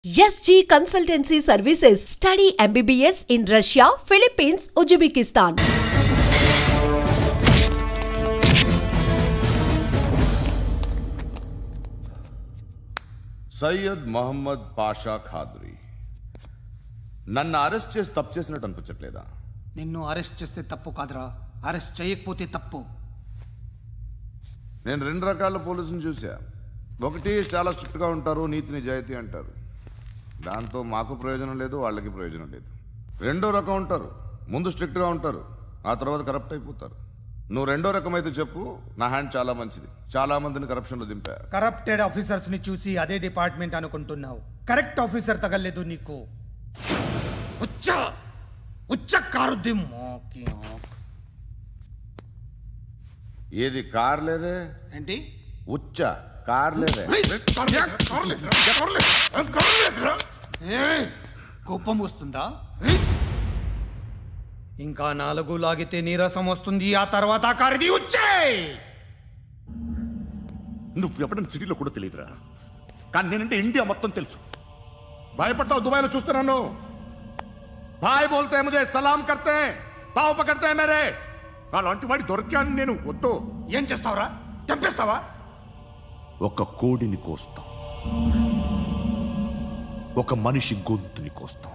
SG Consultancy Services. Study MBBS in Russia, Philippines, Uzbekistan. Syed Mohammed Pasha Qadri నన్ను arrest చేసి తప్పు చేసినట్టు అనిపించట్లేదా? నిన్ను అరెస్ట్ చేస్తే తప్పు కాదురా, అరెస్ట్ చేయకపోతే తప్పు. నేను రెండు రకాల పోలీసుని చూసా. ఒకటి చాలా స్ట్రిక్ట్గా ఉంటారు, నీతి నిజాయితీ అంటారు, దాంతో మాకు ప్రయోజనం లేదు, వాళ్ళకి ప్రయోజనం లేదు. రెండో రకం ఉంటారు, ముందు స్ట్రిక్ట్గా ఉంటారు, ఆ తర్వాత కరప్ట్ అయిపోతారు. నువ్వు రెండో రకం అయితే చెప్పు, నా హ్యాండ్ చాలా మంచిది, చాలా మందిని కరప్షన్లో దింపా. కరప్టెడ్ ఆఫీసర్స్ ని చూసి అదే డిపార్ట్మెంట్ అనుకుంటున్నావు, కరెక్ట్ ఆఫీసర్ తగలేదు నీకు. ఏది కార్ లేదే ఏంటి? ఉచ్చ కార్ లేదే. కోపం వస్తుందా? ఇంకా 4 లాగితే నీరసం వస్తుంది, ఆ తర్వాత కారిది ఉచ్చే. నువ్వు ఎప్పుడైనా సిటీలో కూడా తెలియదురా, కానీ నేనంటే ఇండియా మొత్తం తెలుసు. భయపడతావు? దుబాయ్లో చూస్తున్నాను. భాయ్ బోల్తే ముజే సలాం కర్తే పావు పకర్తే మేరే. అలాంటి వాడి దొరికాను నేను. వద్దు. ఏం చేస్తావురా? చంపేస్తావా? ఒక కోడిని కోస్తాం, ఒక మనిషి గొంతుని కోస్తాం.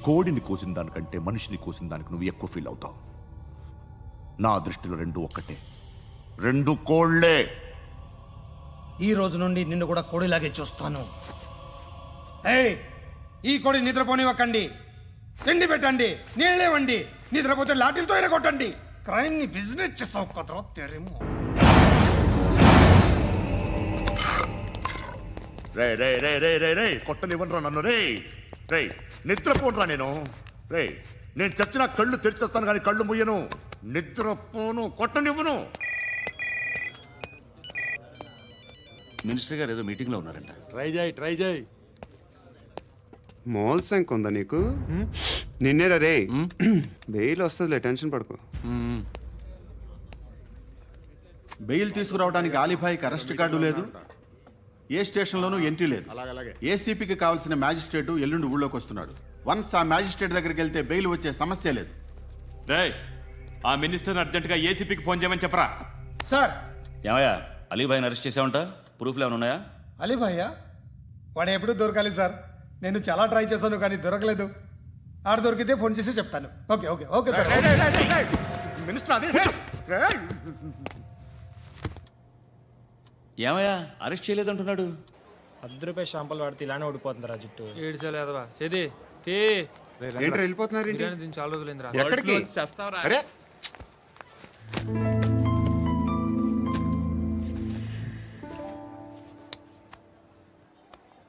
కోడిని కోసిన దానికంటే మనిషిని కోసిన దానికి నువ్వు ఎక్కువ ఫీల్ అవుతావు. నా దృష్టిలో రెండు ఒక్కటే, రెండు కోళ్లే. ఈ రోజు నుండి నిన్ను కూడా కోడిలాగే చూస్తాను. ఏయ్, ఈ కోడి నిద్రపోనివ్వకండి, తిండి పెట్టండి, నీళ్ళేవండి. నిద్రపోతే లాఠీలతో ఎరగొట్టండి. క్రైమ్ ని బిజినెస్ చేసావు కదరా తెరేమో. రే రే రే రే రే రే కొట్టనివ్వనరా నన్ను. రే రే నిద్రపోనరా నేను. రే నేను చచ్చిన కళ్ళు తెరిచేస్తాను కానీ కళ్ళు ముయ్యను. నిద్రపోను, కొట్టనివ్వను. మినిస్టర్ గారు ఏదో మీటింగ్ లో ఉన్నారంట. ట్రై చేయి. మాల్ సంక్ ఉందా నీకు? నిన్నేరా రే. బెయిల్ వస్తుందిలే, టెన్షన్ పడుకో. బెయిల్ తీసుకురావడానికి ఆలిభాయికి అరెస్ట్ కార్డు లేదు, ఏ స్టేషన్లోనూ ఎంట్రీ లేదు. ఏసీపీకి కావాల్సిన మ్యాజిస్ట్రేటు ఎల్లుండి ఊళ్ళోకి వస్తున్నాడు. వన్స్ ఆ మ్యాజిస్ట్రేట్ దగ్గరికి వెళ్తే బెయిల్ వచ్చే సమస్య లేదు. ఆ మినిస్టర్ అర్జెంటుగా ఏసీపీకి ఫోన్ చేయమని చెప్పరా. సార్. ఏమయ్యా, అలీభాయిని అరెస్ట్ చేసావంట? ప్రూఫ్లు ఏమైనా ఉన్నాయా? అలీభాయ్యా? వాడు ఎప్పుడు దొరకాలి సార్. నేను చాలా ట్రై చేశాను కానీ దొరకలేదు. ఆడ దొరికితే ఫోన్ చేసి చెప్తాను. Okay okay okay sir. Minister అది ఏమయ్యా, అరెస్ట్ చేయలేదంటున్నాడు? ₹10 షాంపులు వాడితే ఇలానే ఓడిపోతుంది రా జుట్టు. ఏడ్చలేదవా చేది ఏంటి వెళ్ళిపోతున్నారు? చాలా రోజులైందిరా. ఎక్కడికి? అరే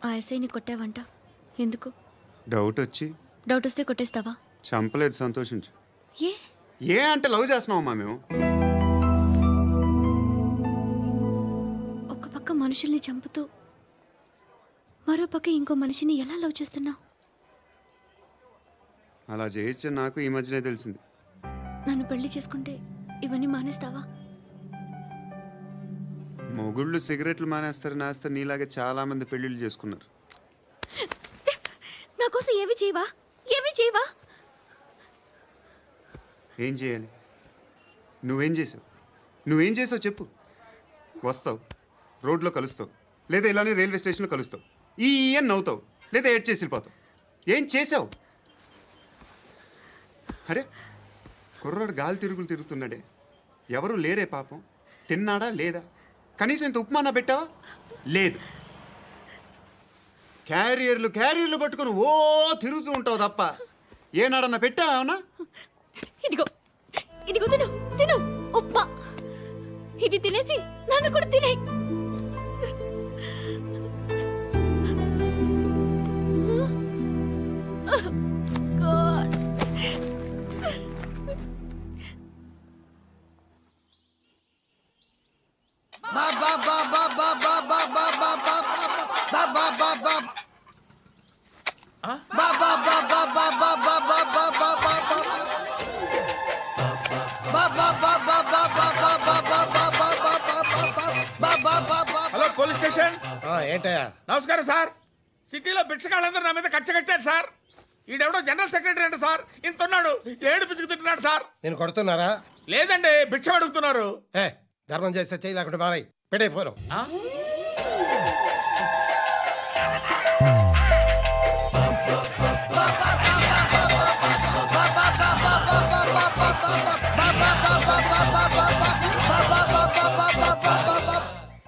ఆ ఎస్ఐని కొట్టావంట, ఎందుకు? డౌట్ వస్తే కొట్టేస్తావా? చంపలేదు, సంతోషించు. ఏ ఏ అంటే లవ్ చేస్తున్నావమ్మా మేము. ఒక పక్క మనుషుల్ని చంపుతూ మరో పక్క ఇంకో మనిషిని ఎలా లవ్ చేస్తున్నావు? అలా చేయొచ్చు నాకు ఈ మధ్యనే తెలిసింది. నన్ను పెళ్లి చేసుకుంటే ఇవన్నీ మానేస్తావా? మొగుళ్ళు సిగరెట్లు మానేస్తారు, నీలాగే చాలా మంది పెళ్లిళ్ళు చేసుకున్నారు. నా కోసం ఏమి చేయవా? ఏం చేయాలి? నువ్వేం చేసావు చెప్పు. వస్తావు, రోడ్లో కలుస్తావు, లేదా ఇలానే రైల్వే స్టేషన్లో కలుస్తావు, ఈ అని నవ్వుతావు, లేదా ఏడ్ చేసి వెళ్ళిపోతావు. ఏం చేసావు? అరే కుర్రాడు గాలి తిరుగుతున్నాడే, ఎవరు లేరే పాపం. తిన్నాడా లేదా? కనీసం ఇంత ఉప్మానా పెట్టావా? లేదు. క్యారియర్లు పట్టుకొని ఓ తిరుగుతూ ఉంటావు తప్ప ఏనాడన్నా పెట్టావా? అవునా? ఇదిగో తిను ఉప్మా. ఇది తినేసి నన్ను కూడా తినే. Hello police police station. ఏంటయ్యా? నమస్కారం సార్. సిటీలో భిక్షగాళ్ళందరూ నా మీద కచ్చ కట్టారు సార్. ఈడెవడో జనరల్ సెక్రటరీ అంట సార్. ఇంత ఉన్నాడు, ఏడు పిచ్చుకు తింటున్నాడు సార్. నేను కొడుతున్నారా? లేదండి, భిక్ష అడుగుతున్నారు. ధర్మం చేస్తే చేయి, లేకుండా మారాయి. పెట్టే ఫోను.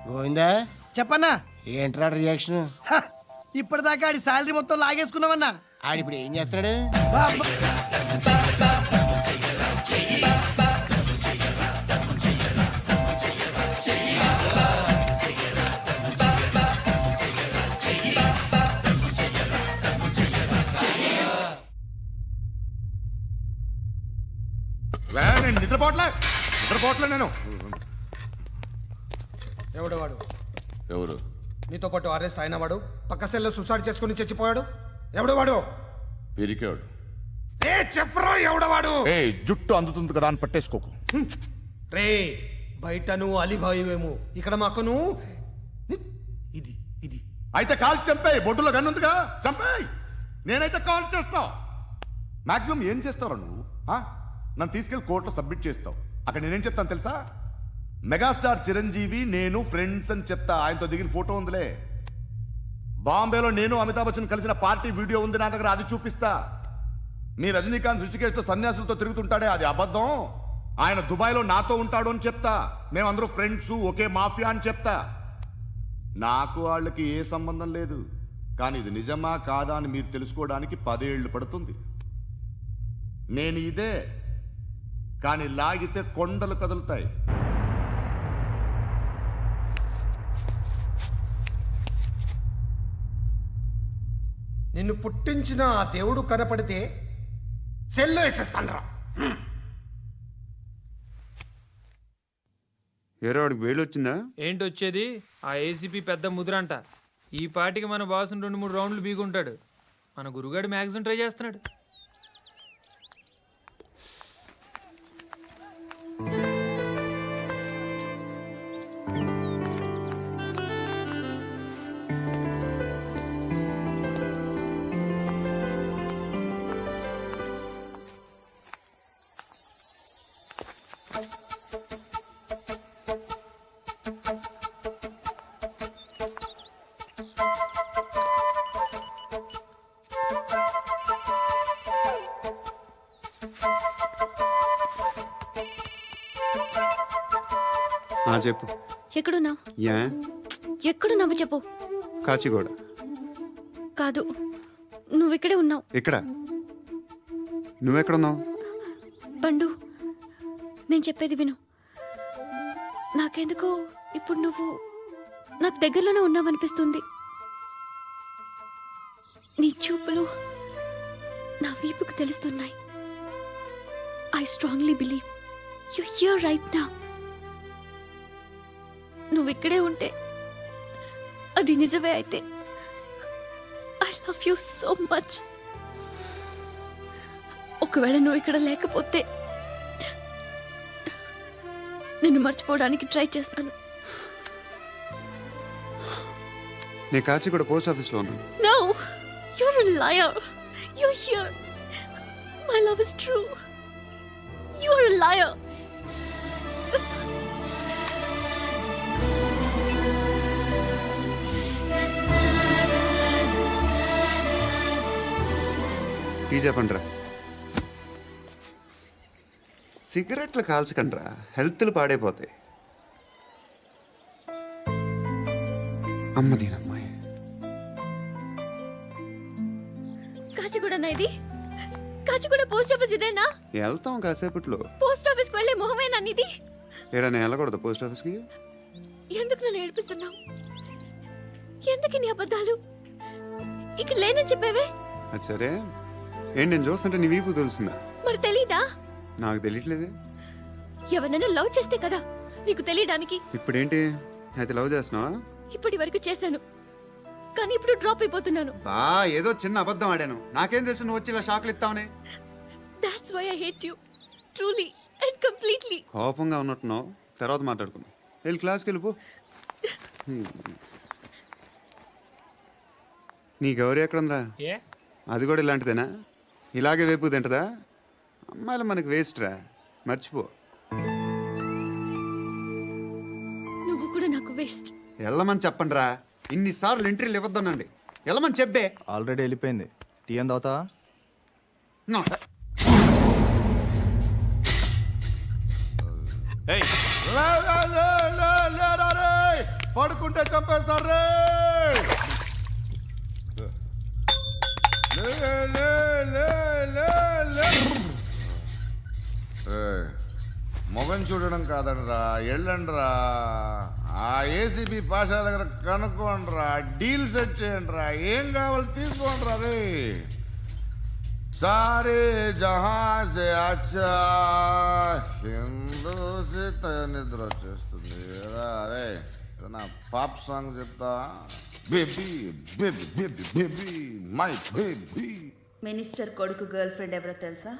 గోవిందా, చెప్పన్నా. ఏంట్రా రియాక్షన్? ఇప్పటిదాకా ఆడి శాలరీ మొత్తం లాగేసుకున్నామన్నా. ఆడిప్పుడు ఏం చేస్తున్నాడు? నేను నిద్రపోవట్లే నేను. ఎవడు వాడు? ఎవరు? నీతో పాటు అరెస్ట్ అయిన వాడు, పక్క సెల్లో సూసైడ్ చేసుకుని చచ్చిపోయాడు. ఎవడు వాడు? పిరికాడు. చెప్పరా ఎవడవాడు? జుట్టు అందుతుంది కదా అని పట్టేసుకోకు. రే, బయట నువ్వు అలీబాయివేమో, ఇక్కడ మాకు నువ్వు ఇది ఇది. అయితే కాల్ చంపేయి. బొడ్డులో గన్నుందిగా, చంపేయి. నేనైతే కాల్ చేస్తా. మాక్సిమం ఏం చేస్తావు నువ్వు? నన్ను తీసుకెళ్లి కోర్టులో సబ్మిట్ చేస్తావు. అక్కడ నేనేం చెప్తాను తెలుసా? మెగాస్టార్ చిరంజీవి నేను ఫ్రెండ్స్ అని చెప్తా. ఆయనతో దిగిన ఫోటో ఉందిలే. బాంబేలో నేను అమితాబ్ బచ్చన్ కలిసిన పార్టీ వీడియో ఉంది నా దగ్గర, అది చూపిస్తా. మీ రజనీకాంత్ ఋషికేశ్తో సన్యాసులతో తిరుగుతుంటాడే, అది అబద్ధం. ఆయన దుబాయ్లో నాతో ఉంటాడు అని చెప్తా. మేమందరూ ఫ్రెండ్స్, ఒకే మాఫియా అని చెప్తా. నాకు వాళ్ళకి ఏ సంబంధం లేదు. కానీ ఇది నిజమా కాదా అని మీరు తెలుసుకోవడానికి 10 ఏళ్ళు పడుతుంది. నేను ఇదే, కానీ లాగితే కొండలు కదులుతాయి. నిన్ను పుట్టించిన ఆ దేవుడు కనపడితే సెల్లో వేసేస్తానరా. ఏరో వాడికి వేలు వచ్చిందా? ఏంటి వచ్చేది? ఆ ఏసీపీ పెద్ద ముద్రంట. ఈ పాటికి మన బాసుని 2-3 రౌండ్లు బీగుంటాడు. మన గురుగాడు మ్యాగజైన్ ట్రై చేస్తున్నాడు. చెప్పు. ఎక్కడున్నావు? యా ఎక్కడున్నావు చెప్పు. కాచిగూడ. కాదు, నువ్వు ఇక్కడే ఉన్నావు. ఇక్కడ? నువ్వెక్కడున్నావు? పండు, నేను చెప్పేది విను. నాకెందుకో ఇప్పుడు నువ్వు నాకు దగ్గరలోనే ఉన్నావనిపిస్తుంది. నీ చూపులు నా వీపుకు తెలుస్తున్నాయి. I strongly believe you here right now. నువ్వు ఇక్కడే ఉంటే అది నిజమే అయితే I love you so much. ఒకవేళ నువ్వు ఇక్కడ లేకపోతే నిన్ను మర్చిపోవడానికి ట్రై చేస్తాను. నేను కాచిగూడ పోస్ట్ ఆఫీస్లో ఉన్నాను. No, you're a liar. You're here. My love is true. You're a liar. Tea చెప్పండిరా. సిగరెట్లు కాల్చకండ్రా, హెల్త్లు పాడైపోతాయి. అమ్మదీనమ్మాయి. కాచిగూడనా ఇది? కాచిగూడ పోస్ట్ ఆఫీస్ ఇదేనా? వెళ్తాం కాసేపట్లో. పోస్ట్ ఆఫీస్కి వెళ్ళే మొహమేనా నీది? ఏరా నేను వెళ్ళకూడదు పోస్ట్ ఆఫీస్కి? ఎందుకు నన్ను ఏడిపిస్తున్నావు? ఎందుకు నీ అబద్ధాలు? ఇక్కడ లేనని చెప్పేవే. అది సరే, ఏంటి నేను చూస్తుంటే నీ వీపు తెలుస్తుందా? మరి తెలీదా? నాకు తెలియట్లేదే. ఎవరైనా లవ్ చేస్తే కదా నీకు తెలియడానికి. ఇప్పుడేంటి అయితే లవ్ చేస్తున్నావా? ఇప్పటి వరకు చేశాను, కానీ ఇప్పుడు డ్రాప్ అయిపోతున్నాను. ఏదో చిన్న అబద్ధం ఆడాను. నాకేం తెలుసు నువ్వు వచ్చి ఇలా షాక్లు ఇస్తావనే. That's why I hate you. Truly and completely. కోపంగా ఉన్నట్టున్నావు, తర్వాత మాట్లాడుకుందాం. వెళ్ళి క్లాస్కి వెళ్ళిపో. నీ గౌరీ ఎక్కడుందిరా? ఏ అది కూడా ఇలాంటిదేనా? ఇలాగే వేపు తింటదా? అమ్మాయిలు మనకు వేస్ట్ రా, మర్చిపో. నువ్వు కూడా నాకు వేస్ట్. వెళ్ళమని చెప్పండి రా. ఇన్నిసార్లు ఎంట్రీలు ఇవ్వద్దనండి. వెళ్ళమని చెప్పే. ఆల్రెడీ వెళ్ళిపోయింది. టీ అని తాగుతావా? పడుకుంటే చంపేస్తారు రే. మొగం చూడడం కాదండ్రా, వెళ్ళండ్రా. ఆ ఏసీబీ పాషా దగ్గర కనుక్కోండిరా, డీల్ సెట్ చేయండిరా, ఏం కావాలి తీసుకోండిరా రే. సారే జహా సే అచ్చా హిందూ సే నిద్ర వచ్చేస్తుంది రే. నా పాప్ సాంగ్ చెప్తా. Baby baby baby baby my baby. Minister కొడుకు గర్ల్ ఫ్రెండ్ ఎవరో తెలుసా?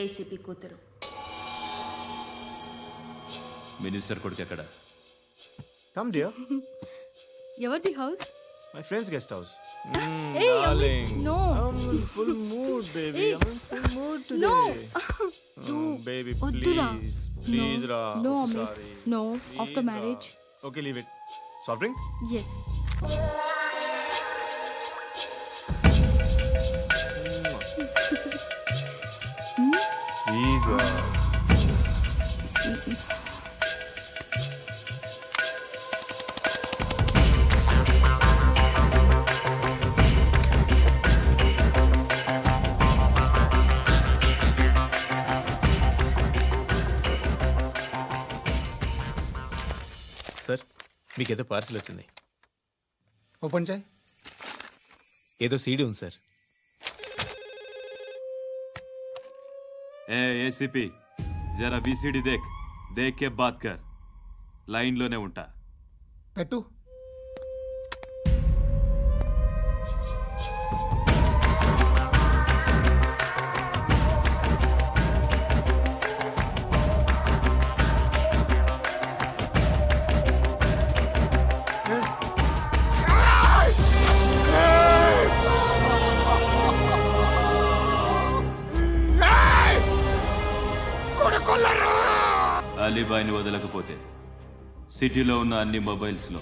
ఏసీపీ కూతురు. మినిస్టర్ కొడుకు ఎక్కడ? Come dear. ఎవరిది house? My friends guest house. Hey, no. I'm in full mood, baby. I'm in full mood today. No. Baby, Oddura. please, No. Ra. No, I'm Amit. sorry. No. Please, After Ra. marriage. Okay, leave it. Soft drink? Yes. Please, Ra. Sir, మీకేదో parcel వచ్చింది. Open చేయి. ఏదో CD ఉంది sir. ACP జరా BCD దేక్ కే బాత్ కర్. లైన్లోనే ఉంటా. పెట్టు. అలీబాయిని వదలకపోతే సిటీలో ఉన్న అన్ని మొబైల్స్లో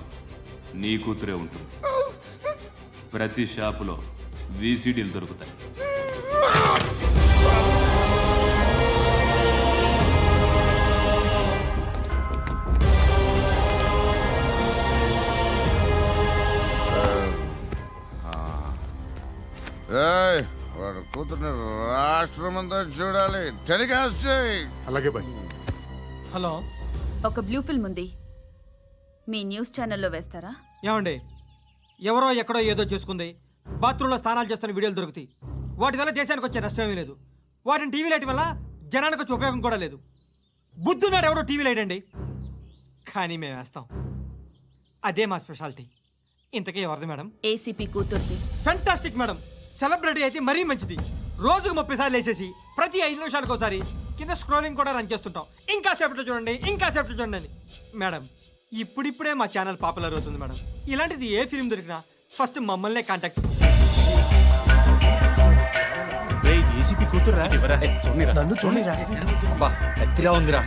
నీ కూతురే ఉంటుంది. ప్రతి షాపులో వీసీడీలు దొరుకుతాయి. వాడు కూతుర్ని రాష్ట్రమంతా చూడాలి. టెలికాస్ట్ చేయి. అలాగే బాయ్. హలో, ఒక బ్లూ ఫిల్మ్ ఉంది, మీ న్యూస్ ఛానల్లో వేస్తారా? ఏమండి, ఎవరో ఎక్కడో ఏదో చేసుకుంది, బాత్రూంలో స్నానాలు చేస్తున్న వీడియోలు దొరుకుతాయి. వాటి వల్ల దేశానికి వచ్చే నష్టమేమీ లేదు. వాటిని టీవీ లైట్ వల్ల జనానికి వచ్చే ఉపయోగం కూడా లేదు. బుద్ధున్నాడు ఎవడో టీవీ లైట్ అండి, కానీ మేము వేస్తాం. అదే మా స్పెషాలిటీ. ఇంతకీ ఎవరిది మేడం? ఏసీపీ కూతుర్ది. Fantastic madam. సెలబ్రిటీ అయితే మరీ మంచిది. రోజుకు 30 సార్లు వేసేసి ప్రతి 5 నిమిషాలకు ఒకసారి కింద స్క్రోలింగ్ కూడా రన్ చేస్తుంటాం. ఇంకా సేపట్లో చూడండి, ఇంకా సేపట్లో చూడండి అని. మేడం, ఇప్పుడిప్పుడే మా ఛానల్ పాపులర్ అవుతుంది మేడం. ఇలాంటిది ఏ ఫిల్మ్ దొరికినా ఫస్ట్ మమ్మల్నే కాంటాక్ట్. ఏసీపీ కూతురా? నన్ను చూడరా, ఎత్తిగా ఉందిరా.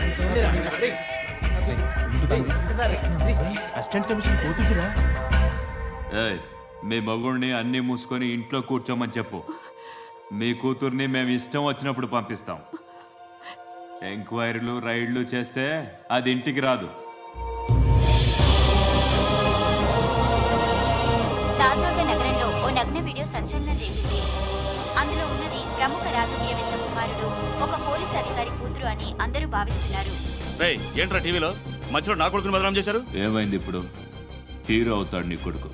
Assistant commission కూతురురా. మీ మగుడిని అన్నీ మూసుకొని ఇంట్లో కూర్చోమని చెప్పు. మీ కూతుర్ని మేము ఇష్టం వచ్చినప్పుడు పంపిస్తాం. ఎంక్వైరీలు రైడ్లు చేస్తే అది ఇంటికి రాదు. తాజాగా నగరంలో ఓ నగ్న వీడియో సంచలనం రేపింది. అందులో ఉన్నది ప్రముఖ రాజకీయవేత్త కుమారుడు, ఒక పోలీస్ అధికారి కూతురు అని అందరూ భావిస్తున్నారు. ఏంట్రా టీవీలో మధ్యలో నా కొడుకుని బదనాం చేశారు? ఏమైంది ఇప్పుడు? హీరో అవుతాడు నీ కొడుకు.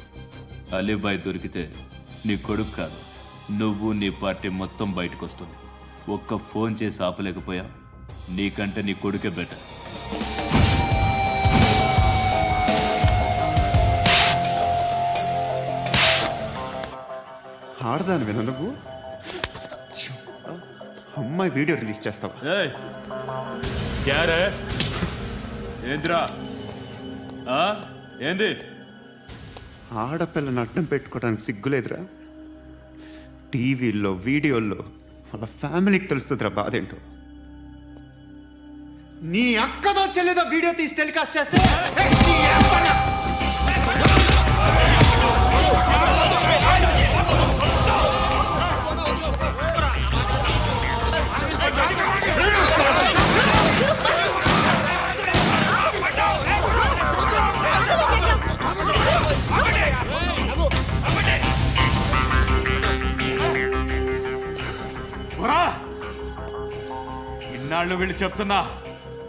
అలీబాయ్ దొరికితే నీ కొడుకు కాదు, నువ్వు నీ పార్టీ మొత్తం బయటకు వస్తుంది. ఒక్క ఫోన్ చేసి ఆపలేకపోయా? నీకంటే నీ కొడుకే బెటర్. ఆడదాను విన నువ్వు. అమ్మాయి వీడియో రిలీజ్ చేస్తావా? ఏంద్రా ఏంది? ఆడపిల్లని అడ్డం పెట్టుకోవడానికి సిగ్గులేదురా? టీవీల్లో వీడియోల్లో వాళ్ళ ఫ్యామిలీకి తెలుస్తుందిరా బాధ ఏంటో. నీ అక్కదో చెల్లిదో వీడియో తీసి టెలికాస్ట్ చేస్తే ఇన్నాళ్ళు వీళ్ళు చెప్తున్నా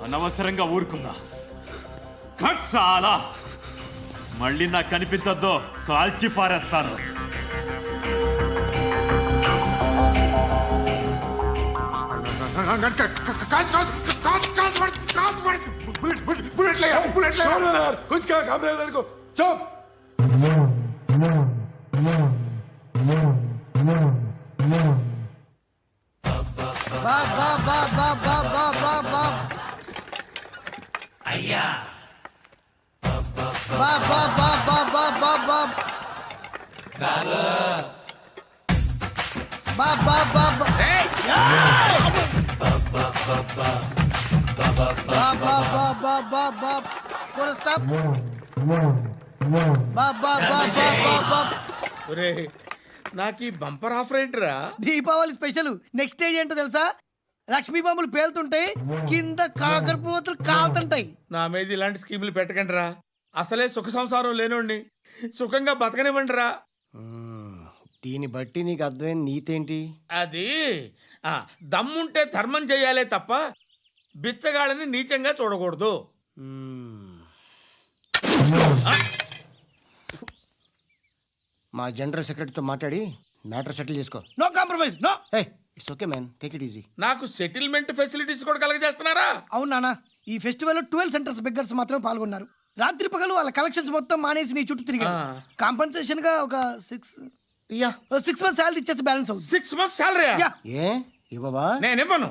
అనవసరంగా ఊరుకుందా. చాలా మళ్ళీ నాకు కనిపించొద్దు, కాల్చి పారేస్తాను. అయ్యా నాకు ఈ బంపర్ ఆఫర్ ఏంటిరా? దీపావళి స్పెషల్. నెక్స్ట్ స్టేజ్ ఏంటో తెలుసా? లక్ష్మీ బాంబులు పేలుతుంటాయి, కింద కాకరపువ్వతులు కాలుతుంటాయి. నా మీద ఇలాంటి స్కీములు పెట్టకండి రా. అసలే సుఖ సంసారం లేనోండి, సుఖంగా బతకనివ్వండి రా. దీన్ని బట్టి నీకు అర్థమైన నీతేంటి? అది దమ్ముంటే ధర్మం చేయాలే తప్ప బిచ్చగాళ్ళని నీచంగా చూడకూడదు. మా జనరల్ సెక్రటరీతో మాట్లాడి మ్యాటర్ సెటిల్ చేసుకో. No compromise, no. It's okay man, take it easy. నాకు సెటిల్మెంట్ ఫెసిలిటీస్ కూడా కలగజేస్తున్నారా? అవును నాన్న, ఈ ఫెస్టివల్ 12 సెంటర్స్ బెగ్గర్స్ మాత్రమే పాల్గొన్నారు. రాత్రి పగలు వాళ్ళ కలెక్షన్స్ మొత్తం మానేసి నీ చుట్టూ తిరిగారు. కాంపన్సేషన్ గా ఒక 6 months శాలరీ ఇచ్చేసి బ్యాలెన్స్ అవుతుంది. 6 months శాలరీ? ఏ ఇవ్వవా? నేను ఇవ్వను.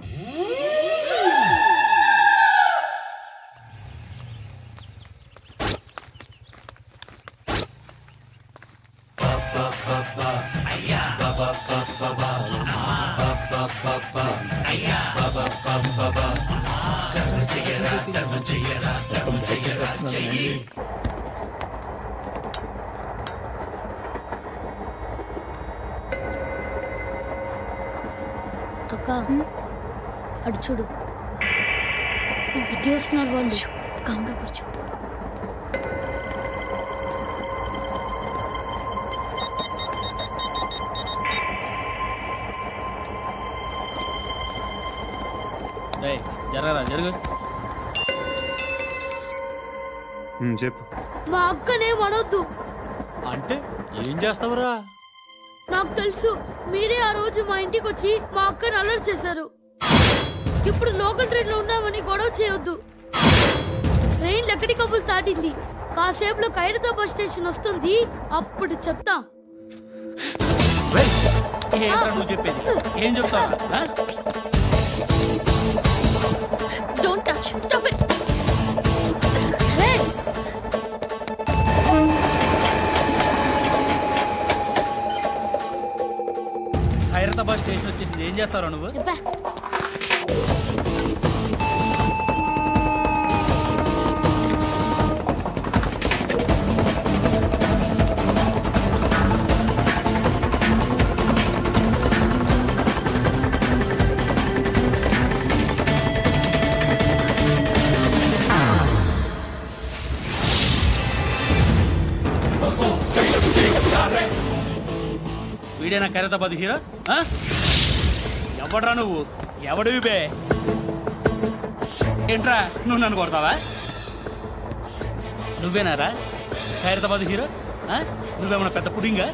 అక్క అటు చూడు, ఇటు వస్తున్నారు వాళ్ళు. కాంగా కూర్చో. జరగరా జరుగు. చెప్పు. మా అక్కనే వడొద్దు. అంటే ఏం చేస్తావురా? నాకు తెలుసు, మీరే ఆ రోజు మా ఇంటికి వచ్చి మా అక్కని అల్లరి చేశారు. ఇప్పుడు లోకల్ ట్రైన్ లో ఉన్నామని గొడవ చేయొద్దు. ట్రైన్ లక్కడి కప్పులు దాటింది, కాసేపులో ఖైరతాబాద్ స్టేషన్ వస్తుంది, అప్పుడు చెప్తా. నువ్వు చెప్పేది ఏం చెప్తావు? Don't touch. Stop it. Khairatabad station వచ్చేసింది, ఏం చేస్తావు నువ్వు? వీడేనా ఖైరతాబాద్ హీరో? ఎవడ్రా నువ్వు? ఎవడివి బే? ఏంట్రా నువ్వు నన్ను కొడతావా? నువ్వేనారా ఖైరతాబాద్ హీరో? నువ్వేమన్నా పెద్ద పుడింగా?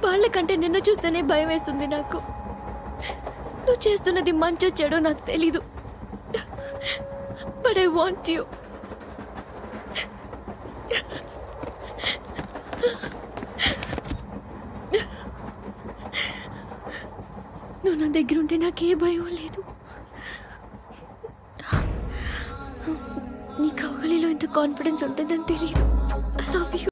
వాళ్ళకంటే నిన్ను చూస్తేనే భయం వేస్తుంది నాకు. నువ్వు చేస్తున్నది మంచో చెడో నాకు తెలీదు, బట్ ఐ వాంట్ యూ. నువ్వు నా దగ్గర ఉంటే నాకే భయం లేదు. నీ కౌగలిలో ఇంత కాన్ఫిడెన్స్ ఉంటుందని తెలీదు. I love you.